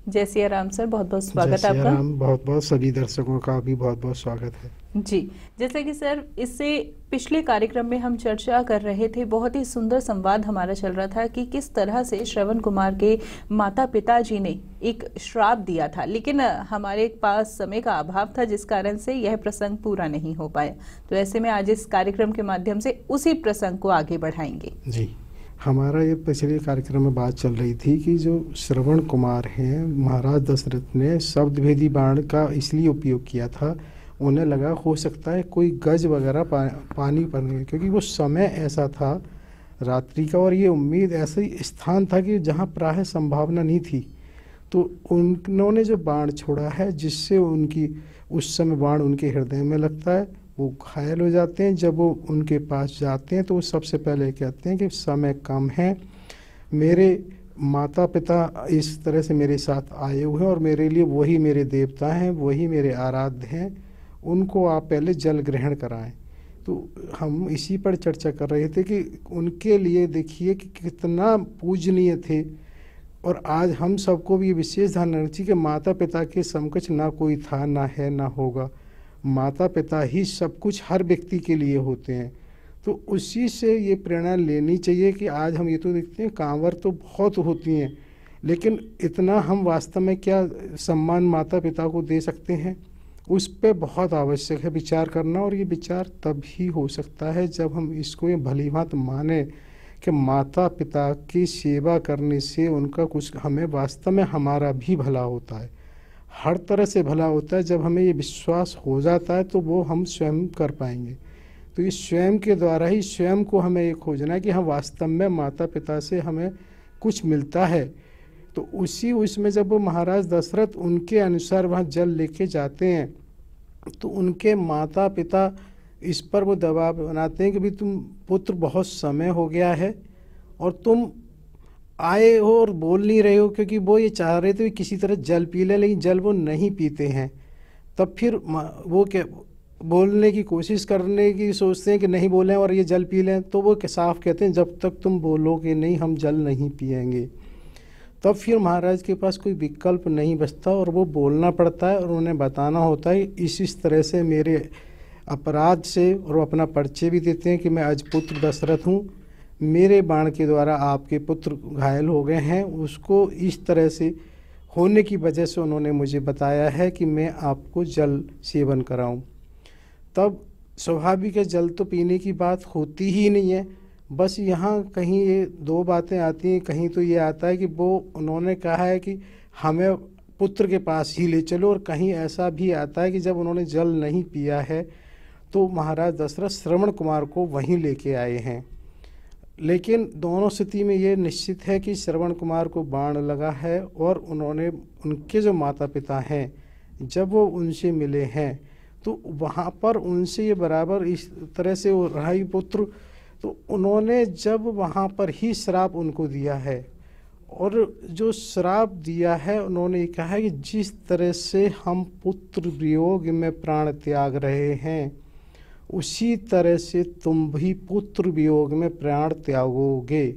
जय सिया राम सर, बहुत बहुत स्वागत जय सिया आपका। राम, बहुत बहुत सभी दर्शकों का भी बहुत बहुत स्वागत है। जी, जैसे कि सर इससे पिछले कार्यक्रम में हम चर्चा कर रहे थे, बहुत ही सुंदर संवाद हमारा चल रहा था कि किस तरह से श्रवण कुमार के माता पिताजी ने एक श्राप दिया था, लेकिन हमारे पास समय का अभाव था जिस कारण से यह प्रसंग पूरा नहीं हो पाया। तो ऐसे में आज इस कार्यक्रम के माध्यम से उसी प्रसंग को आगे बढ़ाएंगे। जी, हमारा ये पिछले कार्यक्रम में बात चल रही थी कि जो श्रवण कुमार हैं, महाराज दशरथ ने शब्द भेदी बाण का इसलिए उपयोग किया था, उन्हें लगा हो सकता है कोई गज वगैरह पानी पड़ने, क्योंकि वो समय ऐसा था रात्रि का और ये उम्मीद ऐसा ही स्थान था कि जहाँ प्राय संभावना नहीं थी। तो उन्होंने जो बाण छोड़ा है, जिससे उनकी उस समय बाण उनके हृदय में लगता है, वो घायल हो जाते हैं। जब वो उनके पास जाते हैं तो वो सबसे पहले कहते हैं कि समय कम है, मेरे माता पिता इस तरह से मेरे साथ आए हुए हैं और मेरे लिए वही मेरे देवता हैं, वही मेरे आराध्य हैं, उनको आप पहले जल ग्रहण कराएं। तो हम इसी पर चर्चा कर रहे थे कि उनके लिए देखिए कि कितना पूजनीय थे। और आज हम सबको भी ये विशेष ध्यान रखना चाहिए कि माता पिता के समकक्ष ना कोई था, ना है, ना होगा। माता पिता ही सब कुछ हर व्यक्ति के लिए होते हैं। तो उसी से ये प्रेरणा लेनी चाहिए कि आज हम ये तो देखते हैं कांवर तो बहुत होती हैं, लेकिन इतना हम वास्तव में क्या सम्मान माता पिता को दे सकते हैं, उस पे बहुत आवश्यक है विचार करना। और ये विचार तब ही हो सकता है जब हम इसको ये भली भांति माने कि माता पिता की सेवा करने से उनका कुछ हमें वास्तव में हमारा भी भला होता है, हर तरह से भला होता है। जब हमें ये विश्वास हो जाता है तो वो हम स्वयं कर पाएंगे। तो इस स्वयं के द्वारा ही स्वयं को हमें ये खोजना है कि हम वास्तव में माता पिता से हमें कुछ मिलता है। तो उसमें जब वो महाराज दशरथ उनके अनुसार वहाँ जल लेके जाते हैं तो उनके माता पिता इस पर वो दबाव बनाते हैं कि भाई तुम पुत्र बहुत समय हो गया है और तुम आए हो और बोल नहीं रहे हो, क्योंकि वो ये चाह रहे थे कि किसी तरह जल पी लें, लेकिन जल वो नहीं पीते हैं। तब फिर वो क्या बोलने की कोशिश करने की सोचते हैं कि नहीं बोलें और ये जल पी लें, तो वो साफ कहते हैं जब तक तुम बोलोगे नहीं हम जल नहीं पिएंगे। तब फिर महाराज के पास कोई विकल्प नहीं बचता और वो बोलना पड़ता है और उन्हें बताना होता है इस तरह से मेरे अपराध से, और वो अपना परिचय भी देते हैं कि मैं अजपुत्र दशरथ हूँ, मेरे बाण के द्वारा आपके पुत्र घायल हो गए हैं, उसको इस तरह से होने की वजह से उन्होंने मुझे बताया है कि मैं आपको जल सेवन कराऊं। तब स्वाभाविक है जल तो पीने की बात होती ही नहीं है, बस यहाँ कहीं ये दो बातें आती हैं। कहीं तो ये आता है कि वो उन्होंने कहा है कि हमें पुत्र के पास ही ले चलो, और कहीं ऐसा भी आता है कि जब उन्होंने जल नहीं पिया है तो महाराज दशरथ श्रवण कुमार को वहीं लेके आए हैं। लेकिन दोनों स्थिति में ये निश्चित है कि श्रवण कुमार को बाण लगा है और उन्होंने उनके जो माता पिता हैं जब वो उनसे मिले हैं तो वहाँ पर उनसे ये बराबर इस तरह से वो रहा ही पुत्र। तो उन्होंने जब वहाँ पर ही श्राप उनको दिया है, और जो श्राप दिया है उन्होंने ये कहा है कि जिस तरह से हम पुत्र वियोग में प्राण त्याग रहे हैं उसी तरह से तुम भी पुत्र वियोग में प्राण त्यागोगे।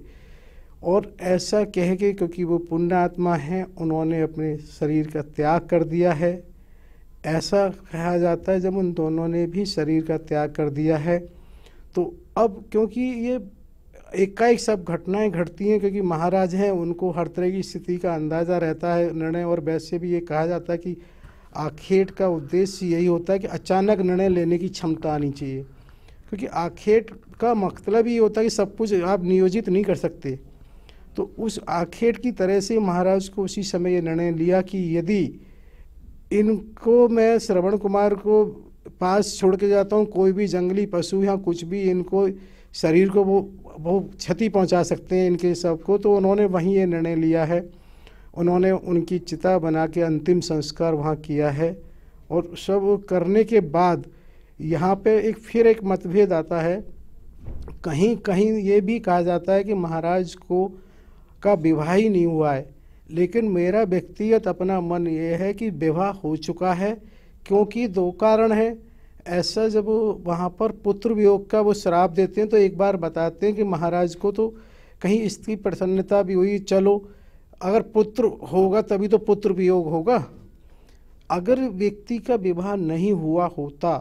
और ऐसा कह के, क्योंकि वो पुण्यात्मा हैं, उन्होंने अपने शरीर का त्याग कर दिया है। ऐसा कहा जाता है जब उन दोनों ने भी शरीर का त्याग कर दिया है। तो अब क्योंकि ये एकाएक सब घटनाएं घटती हैं, क्योंकि महाराज हैं उनको हर तरह की स्थिति का अंदाज़ा रहता है निर्णय, और वैसे भी ये कहा जाता है कि आखेट का उद्देश्य यही होता है कि अचानक निर्णय लेने की क्षमता आनी चाहिए, क्योंकि आखेट का मतलब ही होता है कि सब कुछ आप नियोजित नहीं कर सकते। तो उस आखेट की तरह से महाराज को उसी समय ये निर्णय लिया कि यदि इनको मैं श्रवण कुमार को पास छोड़ के जाता हूँ, कोई भी जंगली पशु या कुछ भी इनको शरीर को वो क्षति पहुँचा सकते हैं इनके सबको, तो उन्होंने वहीं ये निर्णय लिया है। उन्होंने उनकी चिता बना के अंतिम संस्कार वहाँ किया है। और सब करने के बाद यहाँ पे फिर एक मतभेद आता है। कहीं कहीं ये भी कहा जाता है कि महाराज को का विवाह ही नहीं हुआ है, लेकिन मेरा व्यक्तिगत अपना मन ये है कि विवाह हो चुका है, क्योंकि दो कारण हैं। ऐसा जब वो वहाँ पर पुत्र वियोग का वो श्राप देते हैं तो एक बार बताते हैं कि महाराज को तो कहीं इसकी प्रसन्नता भी हुई, चलो अगर पुत्र होगा तभी तो पुत्र वियोग होगा। अगर व्यक्ति का विवाह नहीं हुआ होता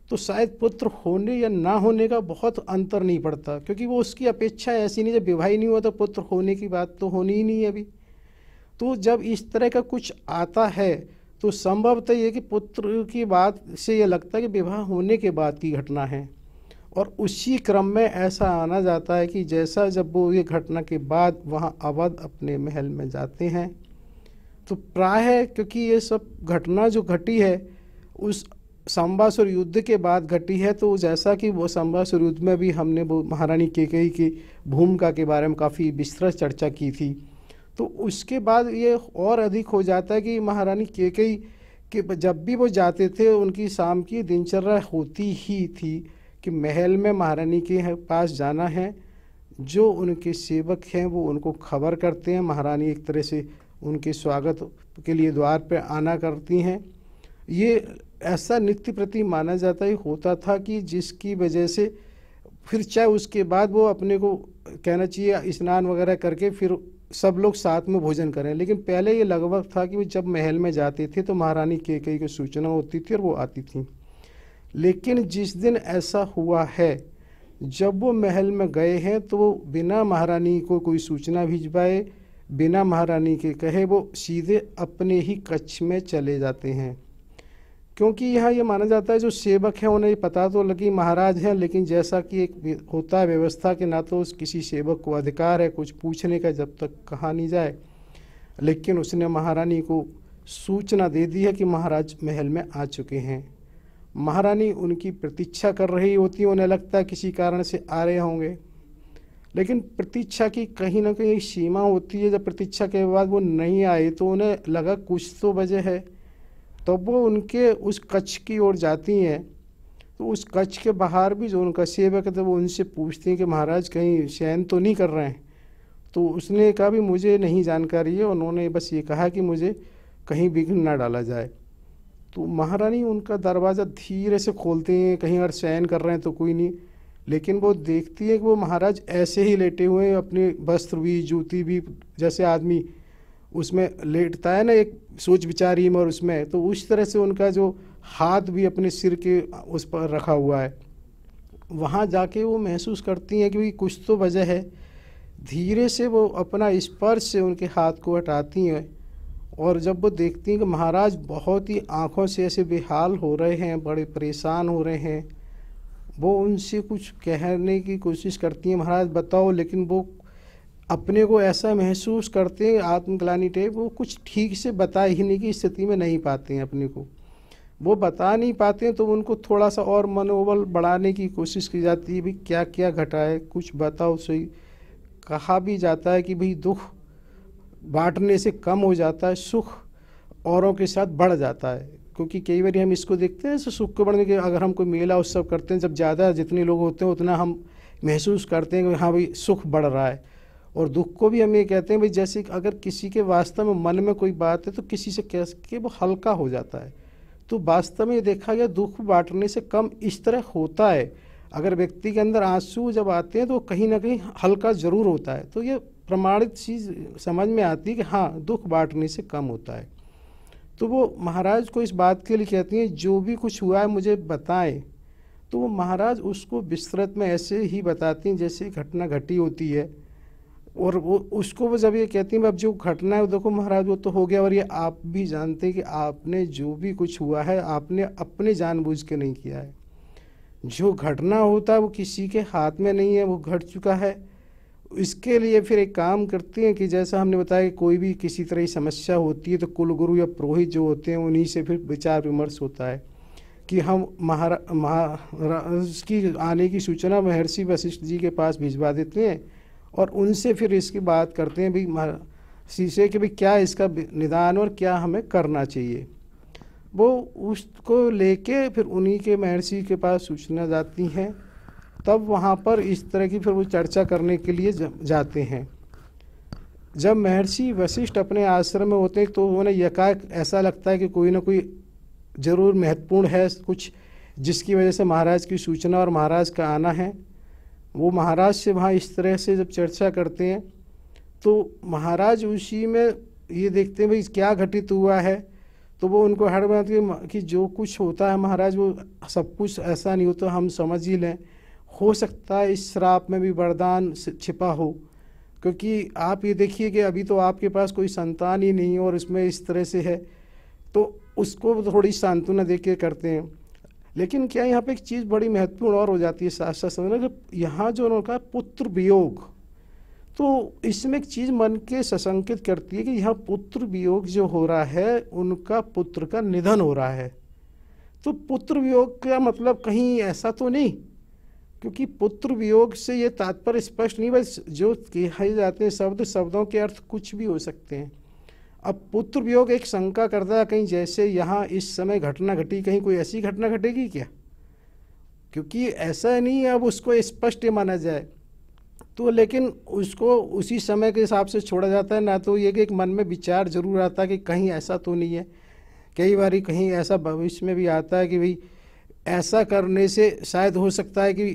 तो शायद पुत्र होने या ना होने का बहुत अंतर नहीं पड़ता, क्योंकि वो उसकी अपेक्षा ऐसी नहीं, जब विवाह ही नहीं हुआ तो पुत्र होने की बात तो होनी ही नहीं है अभी। तो जब इस तरह का कुछ आता है तो संभवतः ये कि पुत्र की बात से ये लगता है कि विवाह होने के बाद की घटना है। और उसी क्रम में ऐसा आना जाता है कि जैसा जब वो ये घटना के बाद वहाँ अवध अपने महल में जाते हैं तो प्रायः, क्योंकि ये सब घटना जो घटी है उस संबासुर युद्ध के बाद घटी है, तो जैसा कि वो संबासुर युद्ध में भी हमने वो महारानी कैकेयी की भूमिका के बारे में काफ़ी विस्तृत चर्चा की थी, तो उसके बाद ये और अधिक हो जाता है कि महारानी कैकेयी के जब भी वो जाते थे उनकी शाम की दिनचर्या होती ही थी कि महल में महारानी के पास जाना है, जो उनके सेवक हैं वो उनको खबर करते हैं, महारानी एक तरह से उनके स्वागत के लिए द्वार पर आना करती हैं। ये ऐसा नित्य प्रति माना जाता ही होता था कि जिसकी वजह से फिर चाहे उसके बाद वो अपने को कहना चाहिए स्नान वगैरह करके फिर सब लोग साथ में भोजन करें, लेकिन पहले ये लगभग था कि वो जब महल में जाते थे तो महारानी कैकेयी को सूचना होती थी और वो आती थी। लेकिन जिस दिन ऐसा हुआ है जब वो महल में गए हैं तो वो बिना महारानी को कोई सूचना भिजवाए, बिना महारानी के कहे वो सीधे अपने ही कक्ष में चले जाते हैं, क्योंकि यहाँ ये माना जाता है जो सेवक हैं उन्हें पता तो लगी महाराज हैं, लेकिन जैसा कि एक होता है व्यवस्था के ना तो किसी सेवक को अधिकार है कुछ पूछने का जब तक कहा नहीं जाए, लेकिन उसने महारानी को सूचना दे दी है कि महाराज महल में आ चुके हैं। महारानी उनकी प्रतीक्षा कर रही होती है, उन्हें लगता है किसी कारण से आ रहे होंगे, लेकिन प्रतीक्षा की कहीं ना कहीं सीमा होती है। जब प्रतीक्षा के बाद वो नहीं आए तो उन्हें लगा कुछ तो वजह है, तो वो उनके उस कक्ष की ओर जाती हैं। तो उस कक्ष के बाहर भी जो उनका सेवक है तो वो उनसे पूछते हैं कि महाराज कहीं शयन तो नहीं कर रहे हैं। तो उसने कहा भी मुझे नहीं जानकारी है, उन्होंने बस ये कहा कि मुझे कहीं विघ्न ना डाला जाए। तो महारानी उनका दरवाज़ा धीरे से खोलते हैं, कहीं अगर शयन कर रहे हैं तो कोई नहीं, लेकिन वो देखती है कि वो महाराज ऐसे ही लेटे हुए हैं, अपने वस्त्र भी जूती भी जैसे आदमी उसमें लेटता है ना एक सोच विचारी में, और उसमें तो उस तरह से उनका जो हाथ भी अपने सिर के उस पर रखा हुआ है। वहाँ जाके वो महसूस करती हैं कि कुछ तो वजह है। धीरे से वो अपना स्पर्श से उनके हाथ को हटाती हैं, और जब वो देखती हैं कि महाराज बहुत ही आँखों से ऐसे बेहाल हो रहे हैं, बड़े परेशान हो रहे हैं, वो उनसे कुछ कहने की कोशिश करती हैं महाराज बताओ, लेकिन वो अपने को ऐसा महसूस करते हैं आत्मग्लानि टाइप, वो कुछ ठीक से बता ही नहीं की स्थिति में नहीं पाते हैं अपने को, वो बता नहीं पाते हैं। तो उनको थोड़ा सा और मनोबल बढ़ाने की कोशिश की जाती है, भाई क्या क्या घटा है कुछ बताओ सही। कहा भी जाता है कि भाई दुख बांटने से कम हो जाता है, सुख औरों के साथ बढ़ जाता है, क्योंकि कई बार हम इसको देखते हैं सुख के बढ़ने के, अगर हम कोई मेला उत्सव करते हैं जब ज़्यादा जितने लोग होते हैं उतना हम महसूस करते हैं कि हाँ भाई सुख बढ़ रहा है। और दुख को भी हम ये कहते हैं भाई जैसे अगर किसी के वास्तव में मन में कोई बात है तो किसी से कह के वो हल्का हो जाता है। तो वास्तव में ये देखा गया दुख बांटने से कम इस तरह होता है। अगर व्यक्ति के अंदर आंसू जब आते हैं तो कहीं ना कहीं हल्का ज़रूर होता है। तो ये प्रमाणित चीज़ समझ में आती है कि हाँ दुख बांटने से कम होता है। तो वो महाराज को इस बात के लिए कहती हैं जो भी कुछ हुआ है मुझे बताएं। तो वो महाराज उसको विस्तृत में ऐसे ही बताती हैं जैसे घटना घटी होती है। और वो उसको वो जब ये कहती हैं अब जो घटना है देखो महाराज वो तो हो गया, और ये आप भी जानते हैं कि आपने जो भी कुछ हुआ है आपने अपने जानबूझ के नहीं किया है। जो घटना होता है वो किसी के हाथ में नहीं है, वो घट चुका है। इसके लिए फिर एक काम करती हैं कि जैसा हमने बताया कि कोई भी किसी तरह की समस्या होती है तो कुलगुरु या पुरोहित जो होते हैं उन्हीं से फिर विचार विमर्श होता है कि हम महाराज की आने की सूचना महर्षि वशिष्ठ जी के पास भिजवा देते हैं और उनसे फिर इसकी बात करते हैं भाई शीशे कि भाई क्या इसका निदान और क्या हमें करना चाहिए। वो उसको लेके फिर उन्हीं के महर्षि के पास सूचना जाती हैं। तब वहाँ पर इस तरह की फिर वो चर्चा करने के लिए जाते हैं। जब महर्षि वशिष्ठ अपने आश्रम में होते हैं तो उन्हें यकाएक ऐसा लगता है कि कोई ना कोई ज़रूर महत्वपूर्ण है कुछ जिसकी वजह से महाराज की सूचना और महाराज का आना है। वो महाराज से वहाँ इस तरह से जब चर्चा करते हैं तो महाराज उसी में ये देखते हैं भाई क्या घटित हुआ है, तो वो उनको हर बात कि जो कुछ होता है महाराज वो सब कुछ ऐसा नहीं होता, हम समझ ही लें, हो सकता है इस श्राप में भी वरदान छिपा हो, क्योंकि आप ये देखिए कि अभी तो आपके पास कोई संतान ही नहीं और इसमें इस तरह से है, तो उसको थोड़ी सांत्वना दे के करते हैं। लेकिन क्या यहाँ पे एक चीज़ बड़ी महत्वपूर्ण और हो जाती है साथ साथ समझना कि यहाँ जो उन्होंने कहा पुत्र वियोग, तो इसमें एक चीज़ मन के सशंकित करती है कि यहाँ पुत्र वियोग जो हो रहा है उनका पुत्र का निधन हो रहा है। तो पुत्र वियोग का मतलब कहीं ऐसा तो नहीं, क्योंकि पुत्र वियोग से ये तात्पर्य स्पष्ट नहीं, बस जो कहे जाते हैं शब्दों के अर्थ कुछ भी हो सकते हैं। अब पुत्र वियोग एक शंका करता है कहीं जैसे यहाँ इस समय घटना घटी, कहीं कोई ऐसी घटना घटेगी क्या, क्योंकि ऐसा नहीं है अब उसको स्पष्ट माना जाए तो, लेकिन उसको उसी समय के हिसाब से छोड़ा जाता है ना। तो ये कि एक मन में विचार जरूर आता है कि कहीं ऐसा तो नहीं है। कई बार कहीं ऐसा भविष्य में भी आता है कि भाई ऐसा करने से शायद हो सकता है कि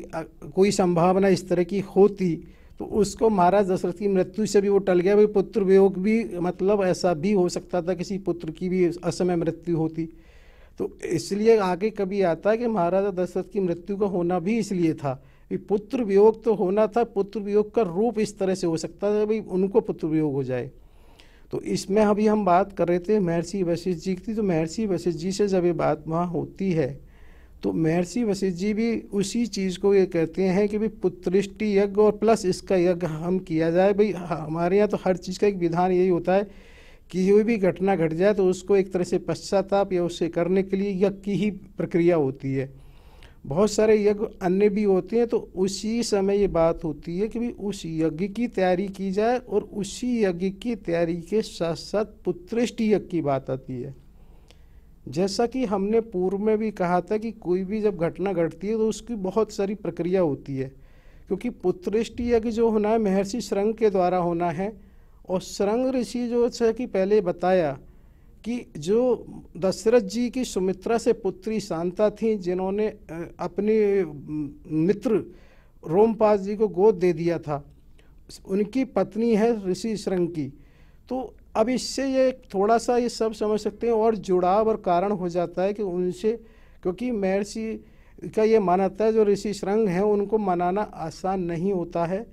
कोई संभावना इस तरह की होती, तो उसको महाराज दशरथ की मृत्यु से भी वो टल गया। भाई पुत्र वियोग भी मतलब ऐसा भी हो सकता था, किसी पुत्र की भी असमय मृत्यु होती। तो इसलिए आगे कभी आता है कि महाराजा दशरथ की मृत्यु का होना भी इसलिए था, पुत्र वियोग तो होना था, पुत्र वियोग का रूप इस तरह से हो सकता था भाई उनको पुत्र वियोग हो जाए। तो इसमें अभी हम बात कर रहे थे महर्षि वशिष्ठ जी की, तो महर्षि वशिष्ठ जी से जब ये बात वहाँ होती है तो महर्षि वशिष्ठ जी भी उसी चीज़ को ये कहते हैं कि भाई पुत्रिष्टि यज्ञ और प्लस इसका यज्ञ हम किया जाए। भाई हमारे यहाँ तो हर चीज़ का एक विधान यही होता है कि कोई भी घटना घट जाए तो उसको एक तरह से पश्चाताप या उससे करने के लिए यज्ञ की ही प्रक्रिया होती है। बहुत सारे यज्ञ अन्य भी होते हैं, तो उसी समय ये बात होती है कि भाई उस यज्ञ की तैयारी की जाए और उसी यज्ञ की तैयारी के साथ साथ पुत्रेष्टि यज्ञ की बात आती है। जैसा कि हमने पूर्व में भी कहा था कि कोई भी जब घटना घटती है तो उसकी बहुत सारी प्रक्रिया होती है, क्योंकि पुत्रेष्टि यज्ञ जो होना है महर्षि शृंग के द्वारा होना है। और शृंग ऋषि जो है कि पहले बताया कि जो दशरथ जी की सुमित्रा से पुत्री शांता थी, जिन्होंने अपने मित्र रोमपाद जी को गोद दे दिया था, उनकी पत्नी है ऋषि शृंग की। तो अब इससे ये थोड़ा सा ये सब समझ सकते हैं और जुड़ाव और कारण हो जाता है कि उनसे, क्योंकि महर्षि का ये मानता है जो ऋषि शृंग हैं उनको मनाना आसान नहीं होता है,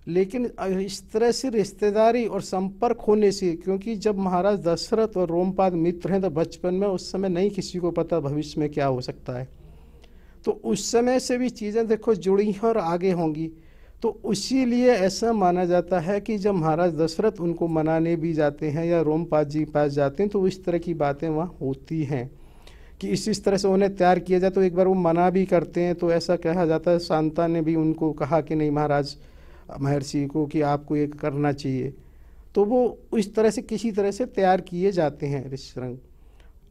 लेकिन इस तरह से रिश्तेदारी और संपर्क होने से, क्योंकि जब महाराज दशरथ और रोमपाद मित्र हैं तो बचपन में उस समय नहीं किसी को पता भविष्य में क्या हो सकता है, तो उस समय से भी चीज़ें देखो जुड़ी हैं और आगे होंगी। तो इसीलिए ऐसा माना जाता है कि जब महाराज दशरथ उनको मनाने भी जाते हैं या रोमपाद जी के पास जाते हैं तो इस तरह की बातें वहाँ होती हैं कि इस तरह से उन्हें तैयार किया जाए। तो एक बार वो मना भी करते हैं, तो ऐसा कहा जाता है शांता ने भी उनको कहा कि नहीं महाराज महर्षि को कि आपको ये करना चाहिए। तो वो इस तरह से किसी तरह से तैयार किए जाते हैं ऋषि शृंग।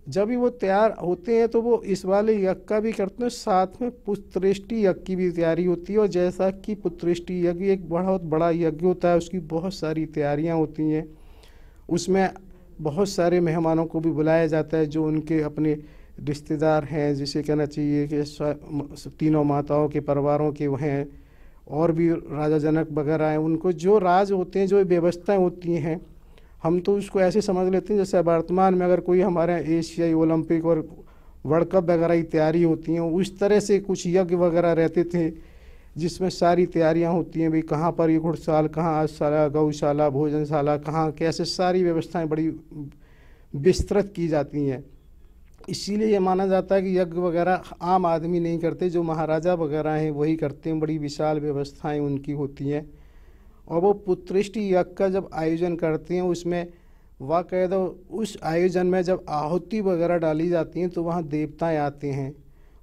जब भी वो तैयार होते हैं तो वो इस वाले यज्ञ का भी करते हैं, साथ में पुत्रेष्टि यज्ञ की भी तैयारी होती है। और जैसा कि पुत्रेष्टि यज्ञ एक बहुत बड़ा यज्ञ होता है, उसकी बहुत सारी तैयारियां होती हैं, उसमें बहुत सारे मेहमानों को भी बुलाया जाता है जो उनके अपने रिश्तेदार हैं, जिसे कहना चाहिए कि तीनों माताओं के परिवारों के हैं, और भी राजा जनक वगैरह हैं, उनको जो राज होते हैं, जो व्यवस्थाएं होती हैं, हम तो उसको ऐसे समझ लेते हैं जैसे वर्तमान में अगर कोई हमारे एशियाई ओलंपिक और वर्ल्ड कप वगैरह की तैयारी होती हैं, उस तरह से कुछ यज्ञ वगैरह रहते थे जिसमें सारी तैयारियां होती हैं। भाई कहाँ पर ये घुड़साल, कहाँ आजशाला, गौशाला, भोजनशाला, कहाँ कैसे सारी व्यवस्थाएं बड़ी विस्तृत की जाती हैं। इसीलिए ये माना जाता है कि यज्ञ वगैरह आम आदमी नहीं करते, जो महाराजा वगैरह हैं वही करते हैं, बड़ी विशाल व्यवस्थाएं उनकी होती हैं। और वो पुत्रेष्टि यज्ञ का जब आयोजन करते हैं उसमें बाकायदा उस आयोजन में जब आहुति वगैरह डाली जाती हैं तो वहाँ देवताएं आते हैं।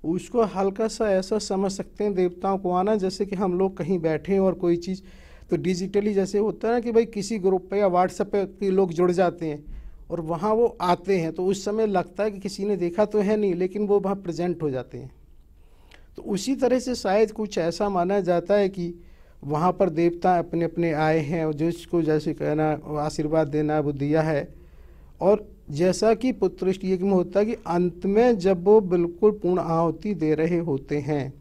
उसको हल्का सा ऐसा समझ सकते हैं देवताओं को आना जैसे कि हम लोग कहीं बैठे हैं और कोई चीज़ तो डिजिटली जैसे होता है ना कि भाई किसी ग्रुप पे या व्हाट्सएप पे के लोग जुड़ जाते हैं और वहाँ वो आते हैं, तो उस समय लगता है कि किसी ने देखा तो है नहीं, लेकिन वो वहाँ प्रेजेंट हो जाते हैं। तो उसी तरह से शायद कुछ ऐसा माना जाता है कि वहाँ पर देवता अपने अपने आए हैं और जिसको जैसे कहना आशीर्वाद देना वो दिया है। और जैसा कि पुत्रष्ट यज्ञ में होता है कि अंत में जब वो बिल्कुल पूर्ण आहुति दे रहे होते हैं,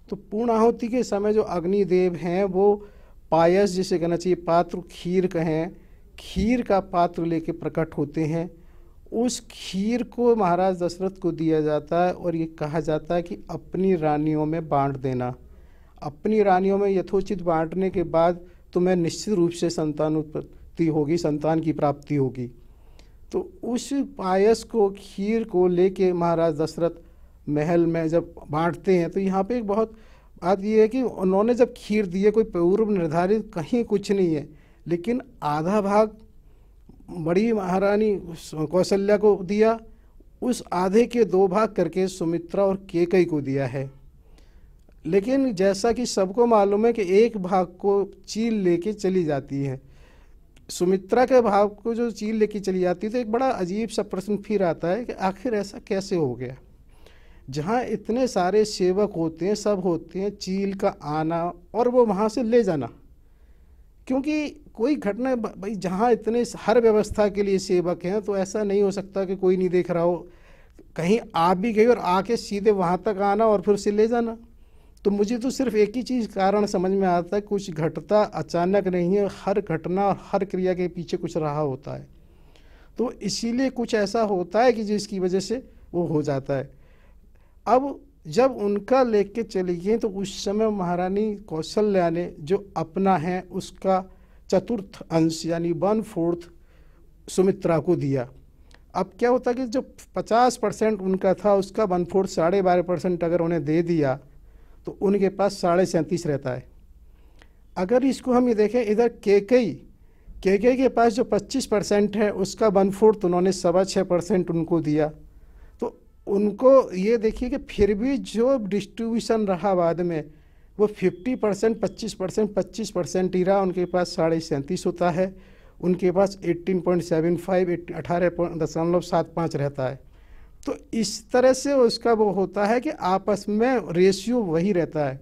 तो पूर्ण आहुति के समय जो अग्निदेव हैं वो पायस, जिसे कहना चाहिए पात्र, खीर कहें, खीर का पात्र लेके प्रकट होते हैं। उस खीर को महाराज दशरथ को दिया जाता है और ये कहा जाता है कि अपनी रानियों में बांट देना। अपनी रानियों में यथोचित बांटने के बाद तुम्हें निश्चित रूप से संतान उत्पत्ति होगी, संतान की प्राप्ति होगी। तो उस पायस को, खीर को लेके महाराज दशरथ महल में जब बांटते हैं, तो यहाँ पे एक बहुत बात ये है कि उन्होंने जब खीर दी है, कोई पूर्व निर्धारित कहीं कुछ नहीं है, लेकिन आधा भाग बड़ी महारानी कौशल्या को दिया, उस आधे के 2 भाग करके सुमित्रा और केकई को दिया है। लेकिन जैसा कि सबको मालूम है कि एक भाग को चील लेके चली जाती है, सुमित्रा के भाग को जो चील लेके चली जाती है, तो एक बड़ा अजीब सा प्रश्न फिर आता है कि आखिर ऐसा कैसे हो गया। जहाँ इतने सारे सेवक होते हैं, सब होते हैं, चील का आना और वो वहाँ से ले जाना, क्योंकि कोई घटना भाई जहाँ इतने हर व्यवस्था के लिए सेवक हैं, तो ऐसा नहीं हो सकता कि कोई नहीं देख रहा हो, कहीं आ भी गई और आके सीधे वहाँ तक आना और फिर उसे ले जाना। तो मुझे तो सिर्फ एक ही चीज़ कारण समझ में आता है, कुछ घटता अचानक नहीं है, हर घटना और हर क्रिया के पीछे कुछ रहा होता है। तो इसीलिए कुछ ऐसा होता है कि जिसकी वजह से वो हो जाता है। अब जब उनका लेके चली गई तो उस समय महारानी कौशल्या ने जो अपना है उसका चतुर्थ अंश यानी 1/4 सुमित्रा को दिया। अब क्या होता कि जो 50% उनका था उसका 1/4 12.5% अगर उन्हें दे दिया तो उनके पास 37.5 रहता है। अगर इसको हम ये देखें, इधर केकई के पास जो 25% है उसका 1/4 तो उन्होंने 6.25% उनको दिया। तो उनको ये देखिए कि फिर भी जो डिस्ट्रीब्यूशन रहा बाद में वो 50%, 25%, 25% ही रहा। उनके पास 37.5 होता है, उनके पास 18.75 18.75 रहता है। तो इस तरह से उसका वो होता है कि आपस में रेशियो वही रहता है।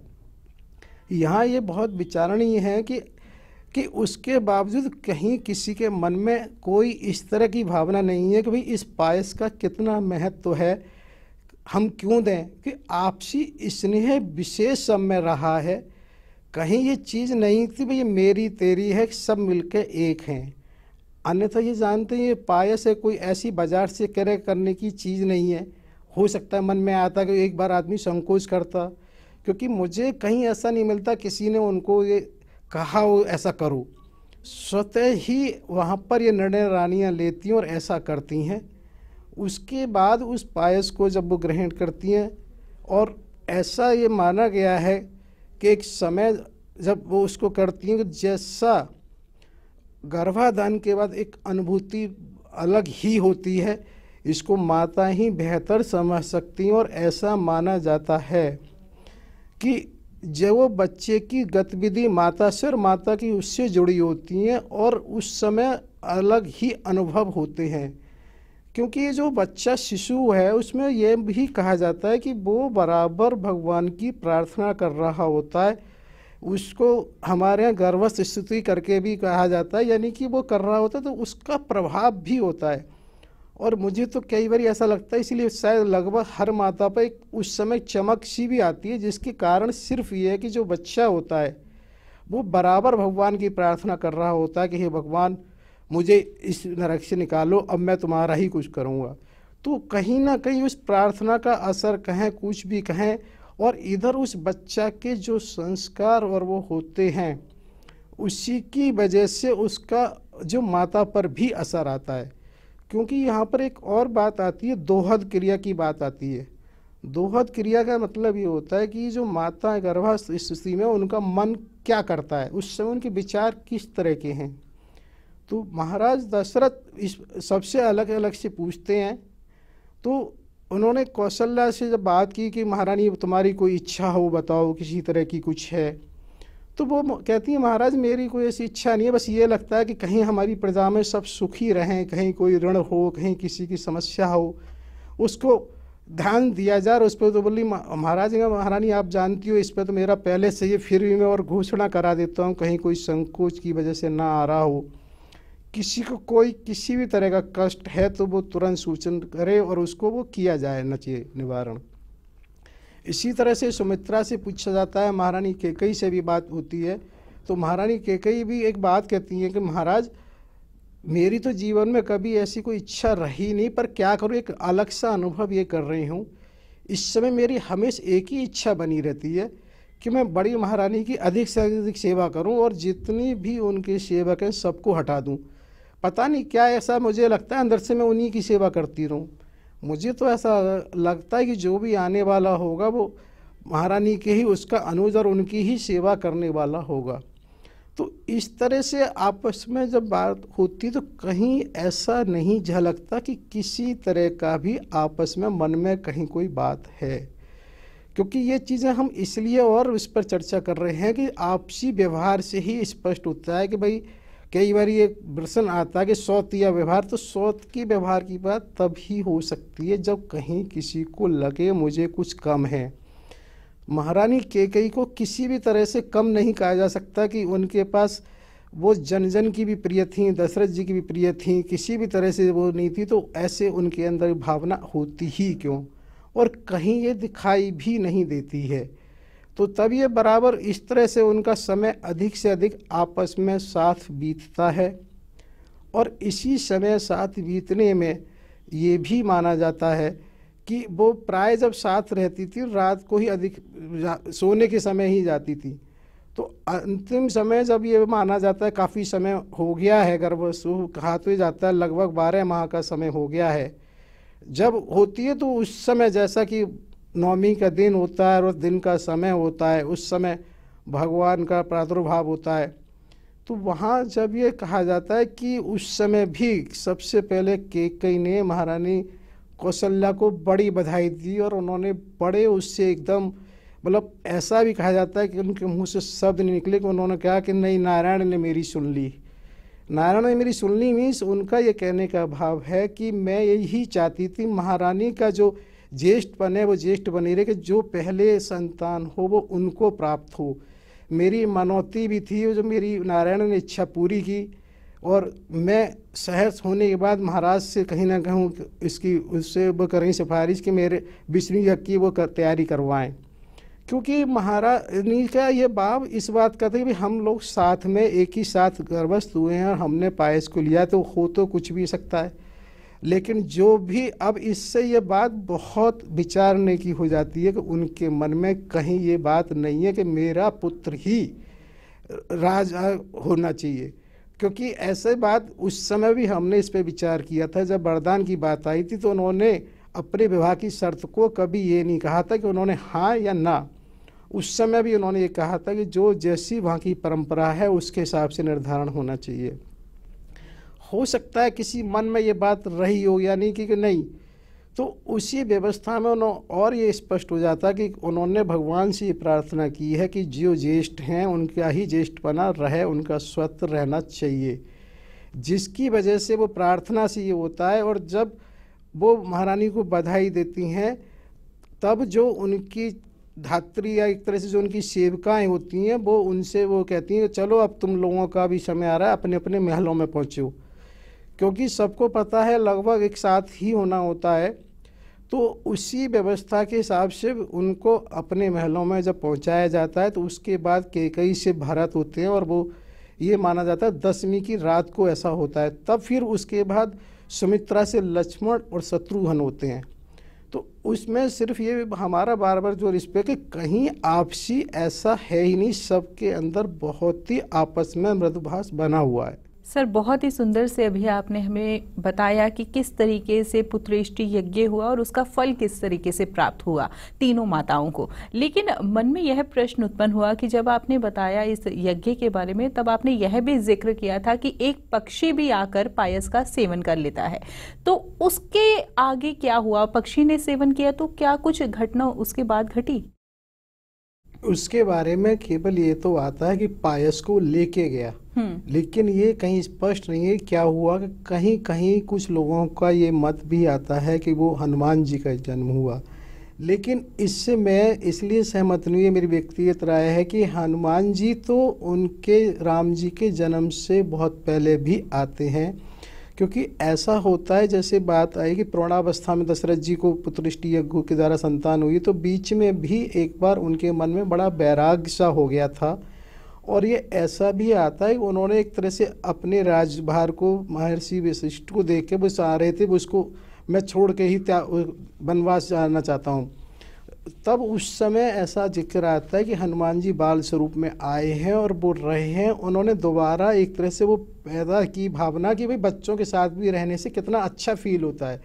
यहाँ ये बहुत विचारणीय है कि उसके बावजूद कहीं किसी के मन में कोई इस तरह की भावना नहीं है कि भाई इस पायस का कितना महत्व है, हम क्यों दें, कि आपसी स्नेह विशेष सब में रहा है। कहीं ये चीज़ नहीं थी भाई ये मेरी तेरी है, सब मिलके एक हैं। अन्यथा ये जानते हैं ये पायस है, कोई ऐसी बाजार से क्रय करने की चीज़ नहीं है। हो सकता है मन में आता कि एक बार आदमी संकोच करता, क्योंकि मुझे कहीं ऐसा नहीं मिलता किसी ने उनको ये कहा हो ऐसा करो, स्वतः ही वहाँ पर ये निर्णय रानियाँ लेती हैं और ऐसा करती हैं। उसके बाद उस पायस को जब वो ग्रहण करती हैं, और ऐसा ये माना गया है कि एक समय जब वो उसको करती हैं कि जैसा गर्भाधान के बाद एक अनुभूति अलग ही होती है, इसको माता ही बेहतर समझ सकती हैं। और ऐसा माना जाता है कि जब वो बच्चे की गतिविधि माता से और माता की उससे जुड़ी होती हैं और उस समय अलग ही अनुभव होते हैं, क्योंकि ये जो बच्चा शिशु है उसमें यह भी कहा जाता है कि वो बराबर भगवान की प्रार्थना कर रहा होता है। उसको हमारे यहाँ गर्भस्थ स्तुति करके भी कहा जाता है, यानी कि वो कर रहा होता है तो उसका प्रभाव भी होता है। और मुझे तो कई बार ऐसा लगता है, इसलिए शायद लगभग हर माता पर एक उस समय चमक सी भी आती है, जिसके कारण सिर्फ ये है कि जो बच्चा होता है वो बराबर भगवान की प्रार्थना कर रहा होता है कि हे भगवान मुझे इस नरक से निकालो, अब मैं तुम्हारा ही कुछ करूँगा। तो कहीं ना कहीं उस प्रार्थना का असर कहें, कुछ भी कहें, और इधर उस बच्चा के जो संस्कार और वो होते हैं उसी की वजह से उसका जो माता पर भी असर आता है। क्योंकि यहाँ पर एक और बात आती है, दोहद क्रिया की बात आती है। दोहद क्रिया का मतलब ये होता है कि जो माता गर्भावस्था स्थिति में उनका मन क्या करता है, उस समय उनके विचार किस तरह के हैं। तो महाराज दशरथ इस सबसे अलग अलग से पूछते हैं। तो उन्होंने कौशल्या से जब बात की कि महारानी तुम्हारी कोई इच्छा हो बताओ, किसी तरह की कुछ है, तो वो कहती है महाराज मेरी कोई ऐसी इच्छा नहीं है, बस ये लगता है कि कहीं हमारी प्रजा में सब सुखी रहें, कहीं कोई ऋण हो, कहीं किसी की समस्या हो, उसको ध्यान दिया जाए। और उस पर तो बोली महाराज महारानी आप जानती हो इस पर तो मेरा पहले से ही फिर भी मैं और घोषणा करा देता हूँ, कहीं कोई संकोच की वजह से ना आ रहा हो, किसी को कोई किसी भी तरह का कष्ट है तो वो तुरंत सूचन करे और उसको वो किया जाए नचिए निवारण। इसी तरह से सुमित्रा से पूछा जाता है, महारानी कैकेयी से भी बात होती है, तो महारानी कैकेयी भी एक बात कहती हैं कि महाराज मेरी तो जीवन में कभी ऐसी कोई इच्छा रही नहीं, पर क्या करूँ, एक अलग सा अनुभव ये कर रही हूँ। इस समय मेरी हमेशा एक ही इच्छा बनी रहती है कि मैं बड़ी महारानी की अधिक से अधिक सेवा करूं और जितनी भी उनके सेवक हैं सबको हटा दूं। पता नहीं क्या ऐसा मुझे लगता है अंदर से मैं उन्हीं की सेवा करती रहूं। मुझे तो ऐसा लगता है कि जो भी आने वाला होगा वो महारानी के ही उसका अनुज और उनकी ही सेवा करने वाला होगा। तो इस तरह से आपस में जब बात होती तो कहीं ऐसा नहीं झलकता कि किसी तरह का भी आपस में मन में कहीं कोई बात है, क्योंकि ये चीज़ें हम इसलिए और इस पर चर्चा कर रहे हैं कि आपसी व्यवहार से ही स्पष्ट होता है कि भाई कई बार ये प्रश्न आता है कि सौतिया व्यवहार, तो सौत की व्यवहार की बात तभी हो सकती है जब कहीं किसी को लगे मुझे कुछ कम है। महारानी कैकेयी को किसी भी तरह से कम नहीं कहा जा सकता कि उनके पास वो जन जन की भी प्रिय थी, दशरथ जी की भी प्रिय थी, किसी भी तरह से वो नहीं थी, तो ऐसे उनके अंदर भावना होती ही क्यों, और कहीं ये दिखाई भी नहीं देती है। तो तब ये बराबर इस तरह से उनका समय अधिक से अधिक आपस में साथ बीतता है। और इसी समय साथ बीतने में ये भी माना जाता है कि वो प्राय जब साथ रहती थी रात को ही अधिक सोने के समय ही जाती थी। तो अंतिम समय जब ये माना जाता है काफ़ी समय हो गया है, गर्भसु कहा तो जाता है लगभग 12 माह का समय हो गया है, जब होती है तो उस समय जैसा कि नवमी का दिन होता है और दिन का समय होता है, उस समय भगवान का प्रादुर्भाव होता है। तो वहाँ जब ये कहा जाता है कि उस समय भी सबसे पहले कैकेयी ने महारानी कौशल्या को बड़ी बधाई दी और उन्होंने बड़े उससे एकदम मतलब ऐसा भी कहा जाता है कि उनके मुंह से शब्द नहीं निकले कि उन्होंने कहा कि नहीं नारायण ने मेरी सुन ली। नारायण ने मेरी सुन ली मीन्स उनका ये कहने का भाव है कि मैं यही चाहती थी महारानी का जो ज्येष्ठपन है वो ज्येष्ठ बनी रहे, कि जो पहले संतान हो वो उनको प्राप्त हो। मेरी मनौती भी थी जो मेरी नारायण ने इच्छा पूरी की, और मैं सहर्ष होने के बाद महाराज से कहीं ना कहूँ इसकी उससे वो करें सिफारिश कि मेरे विष्णु यज्ञ की वो तैयारी करवाएं, क्योंकि महारानी का ये भाव इस बात का था कि हम लोग साथ में एक ही साथ गर्भस्थ हुए हैं और हमने पायस को लिया, तो हो तो कुछ भी सकता है। लेकिन जो भी अब इससे ये बात बहुत विचारने की हो जाती है कि उनके मन में कहीं ये बात नहीं है कि मेरा पुत्र ही राजा होना चाहिए, क्योंकि ऐसे बात उस समय भी हमने इस पे विचार किया था। जब वरदान की बात आई थी तो उन्होंने अपने विवाह की शर्त को कभी ये नहीं कहा था कि उन्होंने हाँ या ना, उस समय भी उन्होंने ये कहा था कि जो जैसी वहाँ की परंपरा है उसके हिसाब से निर्धारण होना चाहिए। हो सकता है किसी मन में ये बात रही हो या नहीं कि नहीं, तो उसी व्यवस्था में उन्होंने और ये स्पष्ट हो जाता कि उन्होंने भगवान से ये प्रार्थना की है कि जो ज्येष्ठ हैं उनका ही ज्येष्ठपना रहे, उनका स्वत्व रहना चाहिए, जिसकी वजह से वो प्रार्थना से ये होता है। और जब वो महारानी को बधाई देती हैं तब जो उनकी धात्री या एक तरह से जो उनकी सेविकाएं होती हैं वो उनसे वो कहती हैं चलो अब तुम लोगों का भी समय आ रहा है, अपने अपने महलों में पहुँचो, क्योंकि सबको पता है लगभग एक साथ ही होना होता है। तो उसी व्यवस्था के हिसाब से उनको अपने महलों में जब पहुंचाया जाता है तो उसके बाद कैकेयी से भरत होते हैं, और वो ये माना जाता है 10वीं की रात को ऐसा होता है। तब फिर उसके बाद सुमित्रा से लक्ष्मण और शत्रुघ्न होते हैं। तो उसमें सिर्फ ये हमारा बार बार जो रिस्पेक्ट है कहीं आपसी ऐसा है ही नहीं, सबके अंदर बहुत ही आपस में मृदुभाष बना हुआ है। सर बहुत ही सुंदर से अभी आपने हमें बताया कि किस तरीके से पुत्रेष्टि यज्ञ हुआ और उसका फल किस तरीके से प्राप्त हुआ तीनों माताओं को। लेकिन मन में यह प्रश्न उत्पन्न हुआ कि जब आपने बताया इस यज्ञ के बारे में तब आपने यह भी जिक्र किया था कि एक पक्षी भी आकर पायस का सेवन कर लेता है, तो उसके आगे क्या हुआ? पक्षी ने सेवन किया तो क्या कुछ घटना उसके बाद घटी? उसके बारे में केवल ये तो आता है कि पायस को लेके गया, लेकिन ये कहीं स्पष्ट नहीं है क्या हुआ। कि कहीं कहीं कुछ लोगों का ये मत भी आता है कि वो हनुमान जी का जन्म हुआ, लेकिन इससे मैं इसलिए सहमत नहीं, है मेरी व्यक्तिगत राय है कि हनुमान जी तो उनके राम जी के जन्म से बहुत पहले भी आते हैं, क्योंकि ऐसा होता है जैसे बात आई कि प्रौढ़ावस्था में दशरथ जी को पुत्रष्टि यज्ञ के द्वारा संतान हुई, तो बीच में भी एक बार उनके मन में बड़ा वैराग्य सा हो गया था। और ये ऐसा भी आता है कि उन्होंने एक तरह से अपने राजभार को महर्षि वशिष्ठ को देख के वो चाह रहे थे, वो उसको मैं छोड़ के ही वनवास जाना चाहता हूँ। तब उस समय ऐसा जिक्र आता है कि हनुमान जी बाल स्वरूप में आए हैं और वो रहे हैं। उन्होंने दोबारा एक तरह से वो पैदा की भावना कि भाई बच्चों के साथ भी रहने से कितना अच्छा फील होता है।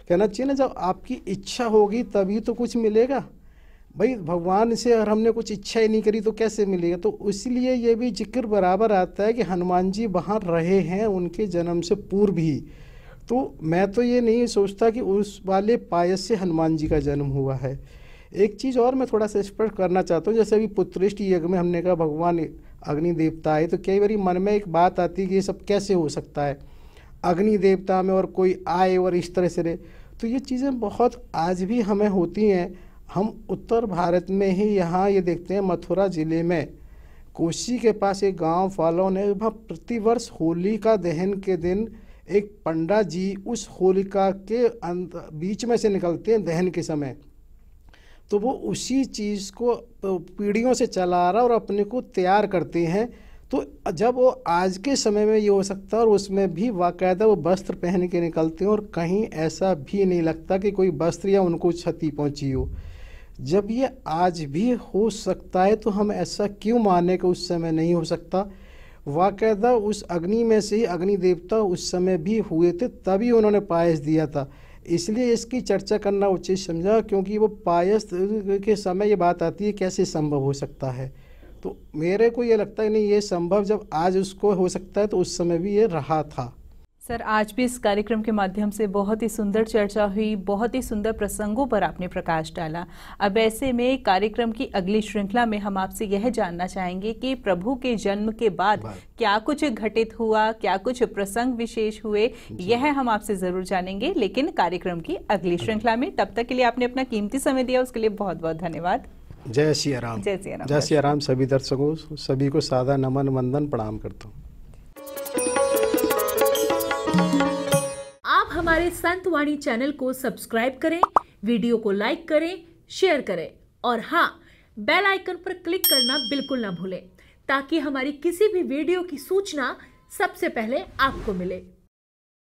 कहना चाहिए ना, जब आपकी इच्छा होगी तभी तो कुछ मिलेगा। भाई भगवान से अगर हमने कुछ इच्छा ही नहीं करी तो कैसे मिलेगा। तो इसलिए ये भी जिक्र बराबर आता है कि हनुमान जी वहाँ रहे हैं उनके जन्म से पूर्व ही। तो मैं तो ये नहीं सोचता कि उस वाले पायस से हनुमान जी का जन्म हुआ है। एक चीज़ और मैं थोड़ा सा स्पष्ट करना चाहता हूँ, जैसे अभी पुत्रष्टि यज्ञ में हमने कहा भगवान अग्नि देवता है, तो कई बार मन में एक बात आती है कि ये सब कैसे हो सकता है, अग्नि देवता में और कोई आए और इस तरह से रहे। तो ये चीज़ें बहुत आज भी हमें होती हैं। हम उत्तर भारत में ही यहाँ ये देखते हैं, मथुरा ज़िले में कोसी के पास एक गांव फालौन है, वहाँ प्रतिवर्ष होलिका दहन के दिन एक पंडा जी उस होलिका के बीच में से निकलते हैं दहन के समय। तो वो उसी चीज़ को पीढ़ियों से चला रहा और अपने को तैयार करते हैं। तो जब वो आज के समय में ये हो सकता है, और उसमें भी बाकायदा वो वस्त्र पहन के निकलते हैं और कहीं ऐसा भी नहीं लगता कि कोई वस्त्र या उनको क्षति पहुंची हो। जब ये आज भी हो सकता है तो हम ऐसा क्यों माने कि उस समय नहीं हो सकता। बाकायदा उस अग्नि में से ही अग्नि देवता उस समय भी हुए थे, तभी उन्होंने पायस दिया था। इसलिए इसकी चर्चा करना उचित समझा, क्योंकि वो पायस के समय ये बात आती है कैसे संभव हो सकता है। तो मेरे को ये लगता है नहीं, ये संभव जब आज उसको हो सकता है तो उस समय भी ये रहा था। सर, आज भी इस कार्यक्रम के माध्यम से बहुत ही सुंदर चर्चा हुई, बहुत ही सुंदर प्रसंगों पर आपने प्रकाश डाला। अब ऐसे में कार्यक्रम की अगली श्रृंखला में हम आपसे यह जानना चाहेंगे कि प्रभु के जन्म के बाद क्या कुछ घटित हुआ, क्या कुछ प्रसंग विशेष हुए, यह हम आपसे जरूर जानेंगे, लेकिन कार्यक्रम की अगली श्रृंखला में। तब तक के लिए आपने अपना कीमती समय दिया, उसके लिए बहुत बहुत धन्यवाद। जय सिया राम। जय सिया राम। जय सिया राम। सभी दर्शकों सभी को सादा नमन वंदन प्रणाम करता हूँ। आप हमारे संत वाणी चैनल को सब्सक्राइब करें, वीडियो को लाइक करें, शेयर करें और हाँ, बेल आइकन पर क्लिक करना बिल्कुल ना भूलें, ताकि हमारी किसी भी वीडियो की सूचना सबसे पहले आपको मिले।